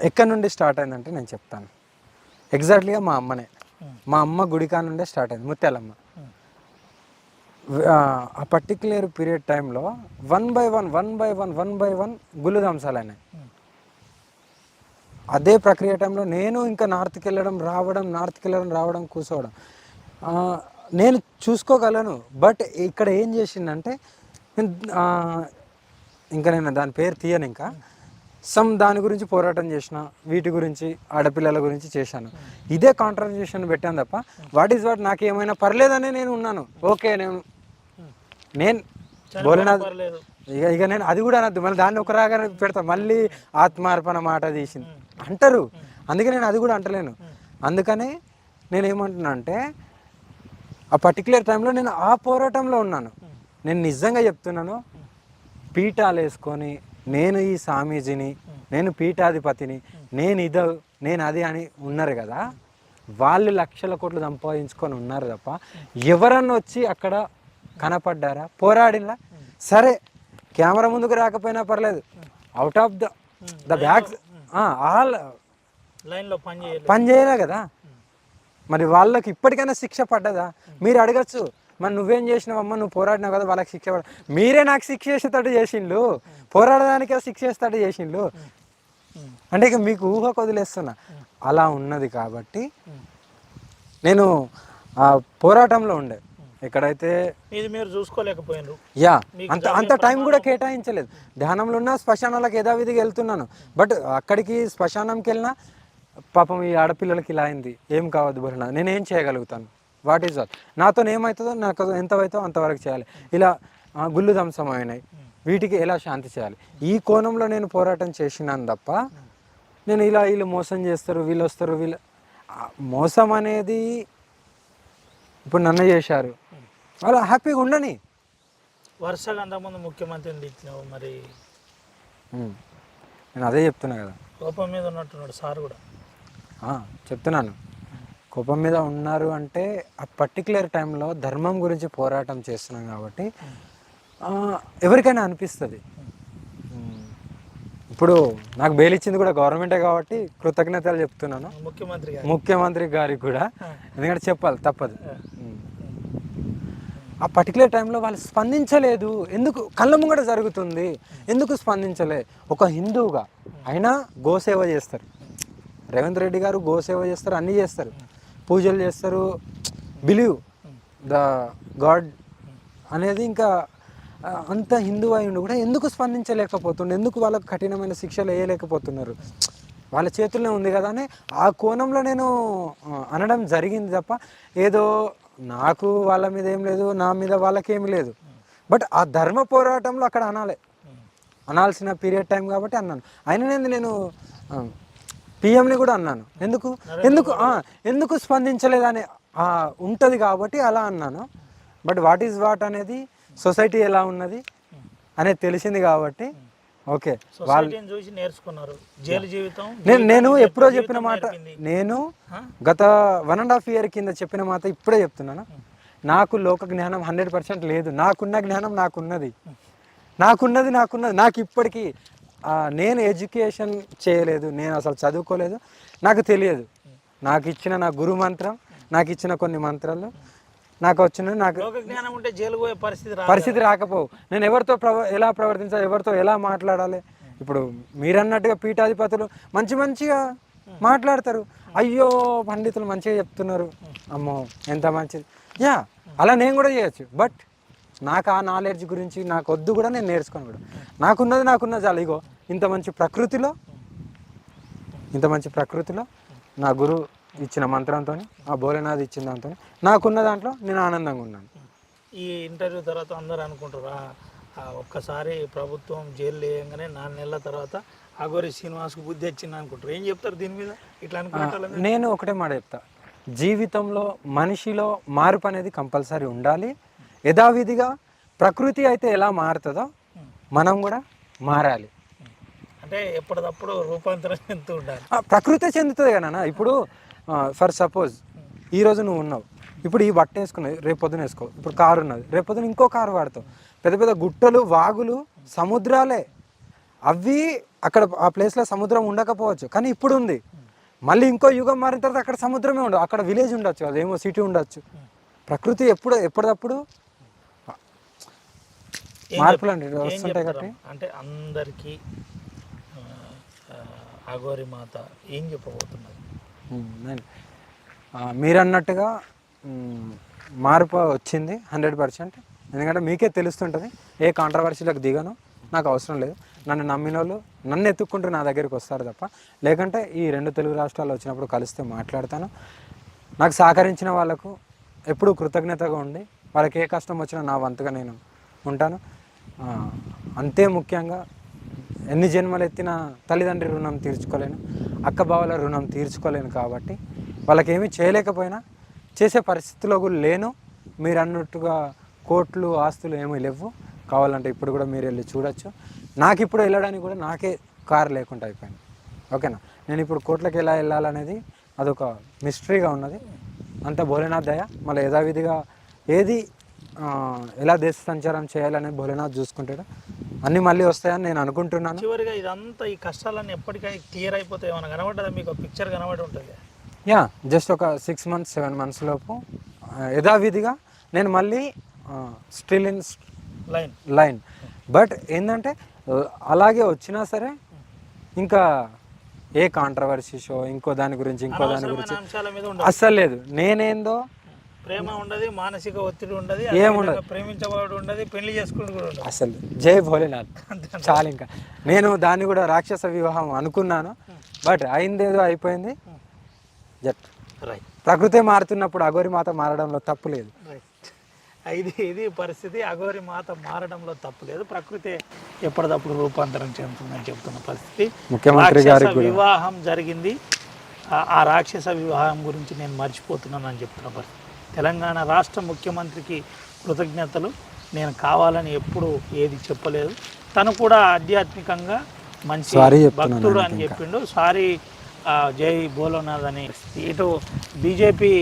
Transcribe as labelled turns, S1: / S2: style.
S1: ఎక్కడి నుండి స్టార్ట్ అయిందంటే నేను చెప్తాను. ఎగ్జాక్ట్లీగా మా అమ్మనే. మా అమ్మ గుడికా నుండే స్టార్ట్ అయింది, ముత్యాలమ్మ. ఆ పర్టిక్యులర్ పీరియడ్ టైంలో వన్ బై వన్ గుళ్ళు దంసాలైనాయి. అదే ప్రక్రియ టైంలో నేను ఇంకా నార్త్కి వెళ్ళడం రావడం కూర్చోవడం నేను చూసుకోగలను. బట్ ఇక్కడ ఏం చేసిందంటే ఇంకా నేను దాని పేరు తీయను. ఇంకా దాని గురించి పోరాటం చేసిన, వీటి గురించి ఆడపిల్లల గురించి చేశాను. ఇదే కాంట్రిబ్యూషన్ పెట్టాను తప్ప వాట్ ఈజ్ వాట్ నాకు ఏమైనా పర్లేదనే నేను ఉన్నాను. ఓకే నేను బోలేనాథ్ ఇక నేను అది కూడా అనద్దు, మళ్ళీ దాన్ని ఒక రాగా పెడతా, మళ్ళీ ఆత్మార్పణ మాట తీసింది అంటారు. అందుకే నేను అది కూడా అంటలేను. అందుకనే నేను ఏమంటున్నా అంటే ఆ పర్టికులర్ టైంలో నేను ఆ పోరాటంలో ఉన్నాను. నేను నిజంగా చెప్తున్నాను, పీఠాలు వేసుకొని నేను ఈ స్వామీజీని, నేను పీఠాధిపతిని, నేను అది అని ఉన్నారు కదా, వాళ్ళు లక్షల కోట్లు సంపాదించుకొని ఉన్నారు తప్ప ఎవరన్నా వచ్చి అక్కడ కనపడ్డారా, పోరాడిలా? సరే కెమెరా ముందుకు రాకపోయినా పర్లేదు, out of the back all
S2: లైన్లో
S1: పని చేయలే కదా. మరి వాళ్ళకి ఇప్పటికైనా శిక్ష పడ్డదా? మీరు అడగచ్చు, మరి నువ్వేం చేసినావమ్మా, నువ్వు పోరాడినావు కదా, వాళ్ళకి శిక్ష పడ. మీరే నాకు శిక్ష చేసేటట్టు చేసిండ్రు, పోరాడడానికే శిక్ష చేసేటట్టు చేసిండ్రు. అంటే ఇక మీకు ఊహకు వదిలేస్తున్నా. అలా ఉన్నది కాబట్టి నేను ఆ పోరాటంలో ఉండే. ఎక్కడైతే
S2: మీరు చూసుకోలేకపోయినారు,
S1: అంత టైం కూడా కేటాయించలేదు. ధ్యానంలో ఉన్న శ్మశానాలకు యథావిధిగా వెళ్తున్నాను. బట్ అక్కడికి శ్మశానంకి వెళ్ళినా పాపం ఈ ఆడపిల్లలకి ఇలా అయింది, ఏం కావద్దు బోలేనా, నేనేం చేయగలుగుతాను, వాట్ ఈజ్ వాట్, నాతో ఏమవుతుందో నాకు ఎంత అవుతుందో అంతవరకు చేయాలి. ఇలా గుళ్ళు ధ్వంసమైనాయి, వీటికి ఎలా శాంతి చేయాలి, ఈ కోణంలో నేను పోరాటం చేసినాను తప్ప నేను వీళ్ళు మోసం చేస్తారు, వీళ్ళు వస్తారు, మోసం అనేది ఇప్పుడు నన్ను చేశారు, వాళ్ళు హ్యాపీగా ఉండని.
S2: వరుసగా అంతకుముందు ముఖ్యమంత్రిని ఇచ్చినావు, మరి
S1: నేను అదే చెప్తున్నా కదా,
S2: కోపం మీద ఉన్నట్టున్నాడు సార్ కూడా.
S1: చెప్తున్నాను, కోపం మీద ఉన్నారు అంటే ఆ పర్టికులర్ టైంలో ధర్మం గురించి పోరాటం చేస్తున్నాం కాబట్టి ఎవరికైనా అనిపిస్తుంది. ఇప్పుడు నాకు బెయిల్ ఇచ్చింది కూడా గవర్నమెంటే కాబట్టి కృతజ్ఞతలు చెప్తున్నాను ముఖ్యమంత్రి గారికి కూడా, ఎందుకంటే చెప్పాలి తప్పదు. ఆ పర్టికులర్ టైంలో వాళ్ళు స్పందించలేదు. ఎందుకు? కళ్ళ ముంగట జరుగుతుంది, ఎందుకు స్పందించలే? ఒక హిందువుగా అయినా గోసేవ చేస్తారు, రేవంత్ రెడ్డి గారు గోసేవ చేస్తారు, అన్నీ చేస్తారు, పూజలు చేస్తారు, బిలీవ్ ద గాడ్ అనేది. ఇంకా అంత హిందూ అయి ఉండి కూడా ఎందుకు స్పందించలేకపోతుండే, ఎందుకు వాళ్ళకు కఠినమైన శిక్షలు వేయలేకపోతున్నారు? వాళ్ళ చేతుల్లో ఉంది కదా అని ఆ కోణంలో నేను అనడం జరిగింది తప్ప ఏదో నాకు వాళ్ళ మీద ఏం లేదు, నా మీద వాళ్ళకేమి లేదు. బట్ ఆ ధర్మ పోరాటంలో అక్కడ అనాల్సిన పీరియడ్ టైం కాబట్టి అన్నాను. అయినా నేను పిఎంని కూడా అన్నాను, ఎందుకు స్పందించలేదని ఉంటుంది కాబట్టి అలా అన్నాను. బట్ వాట్ ఈజ్ వాట్ అనేది, సొసైటీ ఎలా ఉన్నది అనేది తెలిసింది కాబట్టి ఓకే. నేను ఎప్పుడో చెప్పిన మాట, నేను గత 1.5 year కింద చెప్పిన మాట ఇప్పుడే చెప్తున్నాను. నాకు లోక జ్ఞానం 100% లేదు, నాకున్న జ్ఞానం నాకున్నది. నాకు ఇప్పటికీ నేను ఎడ్యుకేషన్ చేయలేదు, నేను అసలు చదువుకోలేదు, నాకు తెలియదు. నాకు ఇచ్చిన నా గురు మంత్రం, నాకు ఇచ్చిన కొన్ని మంత్రాలు నాకు వచ్చిన, నాకు పరిస్థితి రాకపోవు. నేను ఎవరితో ఎలా ప్రవర్తించాలి, ఎవరితో ఎలా మాట్లాడాలి. ఇప్పుడు మీరన్నట్టుగా పీఠాధిపతులు మంచిగా మాట్లాడతారు, అయ్యో పండితులు మంచిగా చెప్తున్నారు, అమ్మో ఎంత మంచిది, అలా నేను కూడా చేయొచ్చు. బట్ నాకు ఆ నాలెడ్జ్ గురించి నాకు వద్దు కూడా, నేను నేర్చుకోను కూడా. నాకున్నది చాలు. ఇగో ఇంత మంచి ప్రకృతిలో నా గురువు ఇచ్చిన మంత్రంతో, ఆ భోలేనాథ్ ఇచ్చిన దాంతో, నాకున్న దాంట్లో నేను ఆనందంగా ఉన్నాను.
S2: ఈ ఇంటర్వ్యూ తర్వాత అందరూ అనుకుంటారు, ఒక్కసారి ప్రభుత్వం జైలు వేయంగానే 4 నెలల తర్వాత అఘోరి శ్రీనివాస్కు బుద్ధి వచ్చింది అనుకుంటారు. ఏం చెప్తారు దీని మీద? ఇట్లా అనుకుంటారు.
S1: నేను ఒకటే మాట చెప్తా, జీవితంలో మనిషిలో మార్పు అనేది కంపల్సరీ ఉండాలి. యథావిధిగా ప్రకృతి అయితే ఎలా మారుతుందో మనం కూడా మారాలి.
S2: అంటే ఎప్పటికప్పుడు రూపాంతరం చెందుతూ ఉండాలి.
S1: ప్రకృతి చెందుతుంది కదా. ఇప్పుడు ఫర్ సపోజ్ ఈరోజు నువ్వు ఉన్నావు, ఇప్పుడు ఈ బట్ట వేసుకున్నది, రేపు పొద్దున వేసుకో. ఇప్పుడు కారు ఉన్నది, రేపు పొద్దున ఇంకో కారు వాడతావు. పెద్ద పెద్ద గుట్టలు, వాగులు, సముద్రాలే, అక్కడ ఆ ప్లేస్లో సముద్రం ఉండకపోవచ్చు, కానీ ఇప్పుడు ఉంది. మళ్ళీ ఇంకో యుగం మారిన తర్వాత అక్కడ సముద్రమే ఉండదు, అక్కడ విలేజ్ ఉండొచ్చు, అదేమో సిటీ ఉండొచ్చు. ప్రకృతి ఎప్పటికప్పుడు మార్పులు అంటే వస్తుంటాయి కాబట్టి.
S2: అంటే అందరికీ అఘోరి మాత ఏం చెప్పబోతున్నారు?
S1: మీరు అన్నట్టుగా మార్పు వచ్చింది 100%. ఎందుకంటే మీకే తెలుస్తుంటుంది, ఏ కాంట్రవర్సీలకు దిగను, నాకు అవసరం లేదు. నన్ను నమ్మిన వాళ్ళు నన్ను ఎత్తుక్కుంటూ నా దగ్గరికి వస్తారు తప్ప, లేకంటే ఈ 2 తెలుగు రాష్ట్రాలు వచ్చినప్పుడు కలిస్తే మాట్లాడతాను. నాకు సహకరించిన వాళ్ళకు ఎప్పుడూ కృతజ్ఞతగా ఉండి, వాళ్ళకి ఏ కష్టం వచ్చినా నా వంతుగా నేను ఉంటాను. అంతే ముఖ్యంగా ఎన్ని జన్మలు ఎత్తిన తల్లిదండ్రి రుణం తీర్చుకోలేను, అక్క బావల రుణం తీర్చుకోలేను. కాబట్టి వాళ్ళకి ఏమీ చేయలేకపోయినా చేసే పరిస్థితిలో కూడా లేను. మీరు అన్నట్టుగా కోట్లు ఆస్తులు ఏమీ లేవు. కావాలంటే ఇప్పుడు కూడా మీరు వెళ్ళి చూడొచ్చు. నాకు ఇప్పుడు వెళ్ళడానికి కూడా నాకే కారు లేకుండా అయిపోయింది. ఓకేనా, నేను ఇప్పుడు కోట్లకి ఎలా వెళ్ళాలనేది అదొక మిస్టరీగా ఉన్నది. అంత భోలేనాథ్ దయ. మళ్ళీ యథావిధిగా ఏది ఎలా దేశ సంచారం చేయాలనేది భోలేనాథ్ చూసుకుంటాడు. అన్నీ మళ్ళీ వస్తాయని నేను అనుకుంటున్నాను.
S2: చివరిగా ఇదంతా ఈ కష్టాలన్నీ ఎప్పటికీ క్లియర్ అయిపోతాయి. ఏమైనా కనబడ్డా మీకు పిక్చర్ కనబడి ఉంటుంది?
S1: యా, జస్ట్ ఒక 6 months 7 months లోపు యథావిధిగా నేను మళ్ళీ స్టిల్ ఇన్ లైన్. బట్ ఏంటంటే అలాగే వచ్చినా సరే ఇంకా ఏ కాంట్రవర్సీ షో ఇంకో దాని గురించి అస్సలు లేదు. నేనేందో
S2: ప్రేమ ఉండదు, మానసిక ఒత్తిడి ఉండదు,
S1: ఏముండదు,
S2: ప్రేమించబడి ఉండదు, పెళ్లి చేసుకుంటూ కూడా ఉండదు.
S1: అసలు జై భోలేనాథ్ చాలు. ఇంకా నేను దాన్ని కూడా రాక్షస వివాహం అనుకున్నాను, బట్ అయిందేదో అయిపోయింది. జట్
S2: రైట్.
S1: ప్రకృతి మారుతున్నప్పుడు అఘోరి మాత మారడంలో తప్పు లేదు.
S2: ఇది పరిస్థితి. అఘోరి మాత మారడంలో తప్పు లేదు, ప్రకృతి ఎప్పటికప్పుడు రూపాంతరం చెందుతుందని చెప్తున్న పరిస్థితి.
S1: ముఖ్యమంత్రి గారి
S2: వివాహం జరిగింది, ఆ రాక్షస వివాహం గురించి నేను మర్చిపోతున్నాను అని చెప్తున్న పరిస్థితి. తెలంగాణ రాష్ట్ర ముఖ్యమంత్రికి కృతజ్ఞతలు. నేను కావాలని ఎప్పుడు ఏది చెప్పలేదు. తను కూడా ఆధ్యాత్మికంగా మంచి భక్తుడు అని చెప్పిండు. సారీ జై భోలేనాథ్ అని. ఇటు బీజేపీ